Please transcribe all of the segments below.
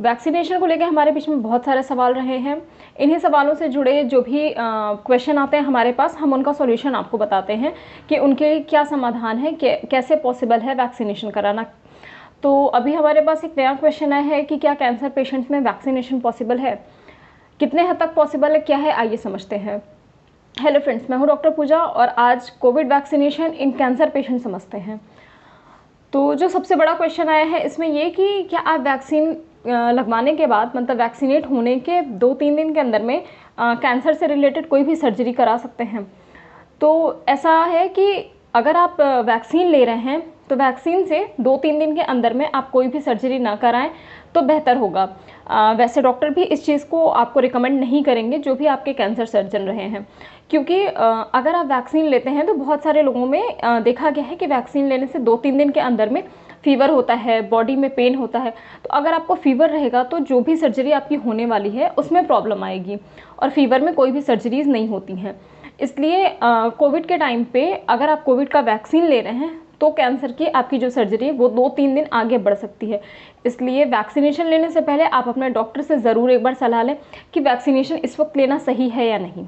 Vaccination को लेकर हमारे बीच में बहुत सारे सवाल रहे हैं। इन्हीं सवालों से जुड़े जो भी क्वेश्चन आते हैं हमारे पास, हम उनका सॉल्यूशन आपको बताते हैं कि उनके क्या समाधान है, कैसे पॉसिबल है वैक्सीनेशन कराना। तो अभी हमारे पास एक नया क्वेश्चन आया है कि क्या कैंसर पेशेंट्स में वैक्सीनेशन पॉसिबल है, कितने हद तक पॉसिबल है, क्या है, आइए समझते हैं। हेलो फ्रेंड्स, मैं हूँ डॉक्टर पूजा और आज Covid vaccination in cancer patient समझते हैं। तो जो सबसे बड़ा क्वेश्चन आया है इसमें ये कि क्या आप वैक्सीन लगवाने के बाद, मतलब वैक्सीनेट होने के 2-3 दिन के अंदर में कैंसर से रिलेटेड कोई भी सर्जरी करा सकते हैं। तो ऐसा है कि अगर आप वैक्सीन ले रहे हैं तो वैक्सीन से 2-3 दिन के अंदर में आप कोई भी सर्जरी ना कराएं तो बेहतर होगा। वैसे डॉक्टर भी इस चीज़ को आपको रिकमेंड नहीं करेंगे जो भी आपके कैंसर सर्जन रहे हैं, क्योंकि अगर आप वैक्सीन लेते हैं तो बहुत सारे लोगों में देखा गया है कि वैक्सीन लेने से 2-3 दिन के अंदर में फीवर होता है, बॉडी में पेन होता है। तो अगर आपको फीवर रहेगा तो जो भी सर्जरी आपकी होने वाली है उसमें प्रॉब्लम आएगी, और फीवर में कोई भी सर्जरीज नहीं होती हैं। इसलिए कोविड के टाइम पे अगर आप कोविड का वैक्सीन ले रहे हैं तो कैंसर की आपकी जो सर्जरी है वो 2-3 दिन आगे बढ़ सकती है। इसलिए वैक्सीनेशन लेने से पहले आप अपने डॉक्टर से ज़रूर एक बार सलाह लें कि वैक्सीनेशन इस वक्त लेना सही है या नहीं।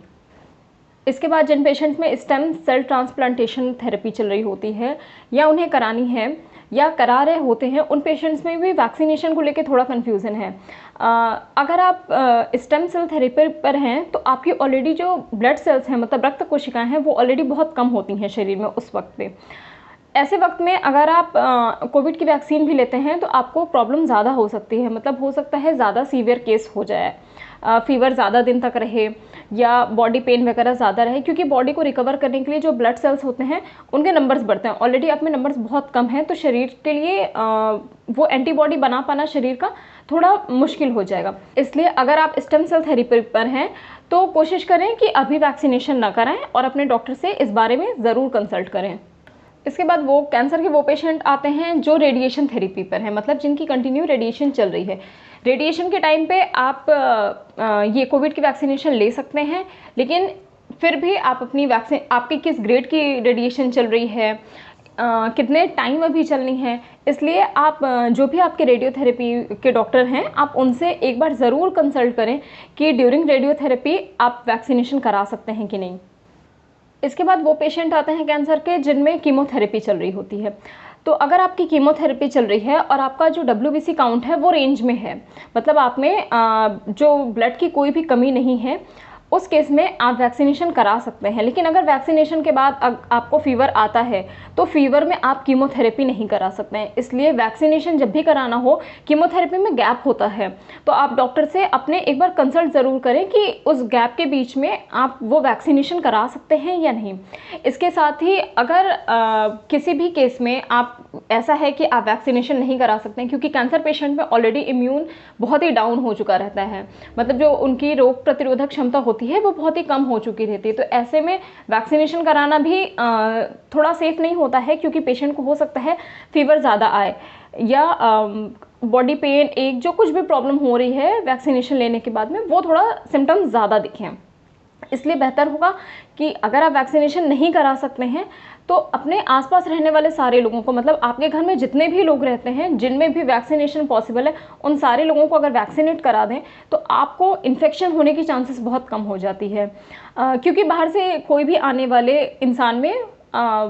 इसके बाद जिन पेशेंट्स में स्टेम सेल ट्रांसप्लांटेशन थेरेपी चल रही होती है या उन्हें करानी है या करा रहे होते हैं, उन पेशेंट्स में भी वैक्सीनेशन को लेकर थोड़ा कन्फ्यूज़न है। अगर आप स्टेम सेल थेरेपी पर हैं तो आपकी ऑलरेडी जो ब्लड सेल्स हैं, मतलब रक्त कोशिकाएं हैं, वो ऑलरेडी बहुत कम होती हैं शरीर में उस वक्त पे। ऐसे वक्त में अगर आप कोविड की वैक्सीन भी लेते हैं तो आपको प्रॉब्लम ज़्यादा हो सकती है, मतलब हो सकता है ज़्यादा सीवियर केस हो जाए, फीवर ज़्यादा दिन तक रहे या बॉडी पेन वगैरह ज़्यादा रहे, क्योंकि बॉडी को रिकवर करने के लिए जो ब्लड सेल्स होते हैं उनके नंबर्स बढ़ते हैं। ऑलरेडी आप में नंबर्स बहुत कम हैं तो शरीर के लिए वो एंटीबॉडी बना पाना शरीर का थोड़ा मुश्किल हो जाएगा। इसलिए अगर आप स्टेम सेल थेरेपी पर हैं तो कोशिश करें कि अभी वैक्सीनेशन ना कराएं और अपने डॉक्टर से इस बारे में ज़रूर कंसल्ट करें। इसके बाद वो कैंसर के वो पेशेंट आते हैं जो रेडिएशन थेरेपी पर हैं, मतलब जिनकी कंटिन्यू रेडिएशन चल रही है। रेडिएशन के टाइम पे आप ये कोविड की वैक्सीनेशन ले सकते हैं, लेकिन फिर भी आप अपनी वैक्सीन, आपकी किस ग्रेड की रेडिएशन चल रही है, कितने टाइम अभी चलनी है, इसलिए आप जो भी आपके रेडियोथेरेपी के डॉक्टर हैं आप उनसे एक बार ज़रूर कंसल्ट करें कि ड्यूरिंग रेडियोथेरेपी आप वैक्सीनेशन करा सकते हैं कि नहीं। इसके बाद वो पेशेंट आते हैं कैंसर के जिनमें कीमोथेरेपी चल रही होती है। तो अगर आपकी कीमोथेरेपी चल रही है और आपका जो WBC काउंट है वो रेंज में है, मतलब आप में जो ब्लड की कोई भी कमी नहीं है, उस केस में आप वैक्सीनेशन करा सकते हैं। लेकिन अगर वैक्सीनेशन के बाद आपको फीवर आता है तो फीवर में आप कीमोथेरेपी नहीं करा सकते हैं। इसलिए वैक्सीनेशन जब भी कराना हो, कीमोथेरेपी में गैप होता है तो आप डॉक्टर से अपने एक बार कंसल्ट ज़रूर करें कि उस गैप के बीच में आप वो वैक्सीनेशन करा सकते हैं या नहीं। इसके साथ ही अगर किसी भी केस में आप ऐसा है कि आप वैक्सीनेशन नहीं करा सकते हैं, क्योंकि कैंसर पेशेंट में ऑलरेडी इम्यून बहुत ही डाउन हो चुका रहता है, मतलब जो उनकी रोग प्रतिरोधक क्षमता होती है वो बहुत ही कम हो चुकी रहती है। तो ऐसे में वैक्सीनेशन कराना भी थोड़ा सेफ नहीं होता है, क्योंकि पेशेंट को हो सकता है फीवर ज़्यादा आए या बॉडी पेन, एक जो कुछ भी प्रॉब्लम हो रही है वैक्सीनेशन लेने के बाद में वो थोड़ा सिम्टम्स ज़्यादा दिखें। इसलिए बेहतर होगा कि अगर आप वैक्सीनेशन नहीं करा सकते हैं तो अपने आसपास रहने वाले सारे लोगों को, मतलब आपके घर में जितने भी लोग रहते हैं जिनमें भी वैक्सीनेशन पॉसिबल है, उन सारे लोगों को अगर वैक्सीनेट करा दें तो आपको इन्फेक्शन होने की चांसेस बहुत कम हो जाती है, क्योंकि बाहर से कोई भी आने वाले इंसान में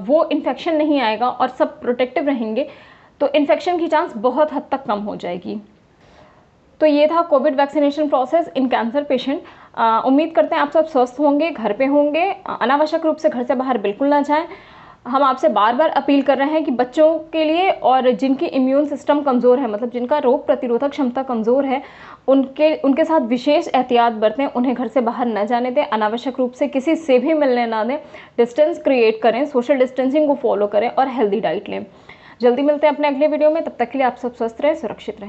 वो इन्फेक्शन नहीं आएगा और सब प्रोटेक्टिव रहेंगे, तो इन्फेक्शन की चांस बहुत हद तक कम हो जाएगी। तो ये था Covid vaccination process in cancer patient. उम्मीद करते हैं आप सब स्वस्थ होंगे, घर पे होंगे, अनावश्यक रूप से घर से बाहर बिल्कुल ना जाएं। हम आपसे बार बार अपील कर रहे हैं कि बच्चों के लिए और जिनकी इम्यून सिस्टम कमज़ोर है, मतलब जिनका रोग प्रतिरोधक क्षमता कमज़ोर है, उनके साथ विशेष एहतियात बरतें, उन्हें घर से बाहर न जाने दें, अनावश्यक रूप से किसी से भी मिलने ना दें, डिस्टेंस क्रिएट करें, सोशल डिस्टेंसिंग को फॉलो करें और हेल्दी डाइट लें। जल्दी मिलते हैं अपने अगले वीडियो में, तब तक के लिए आप सब स्वस्थ रहें, सुरक्षित रहें।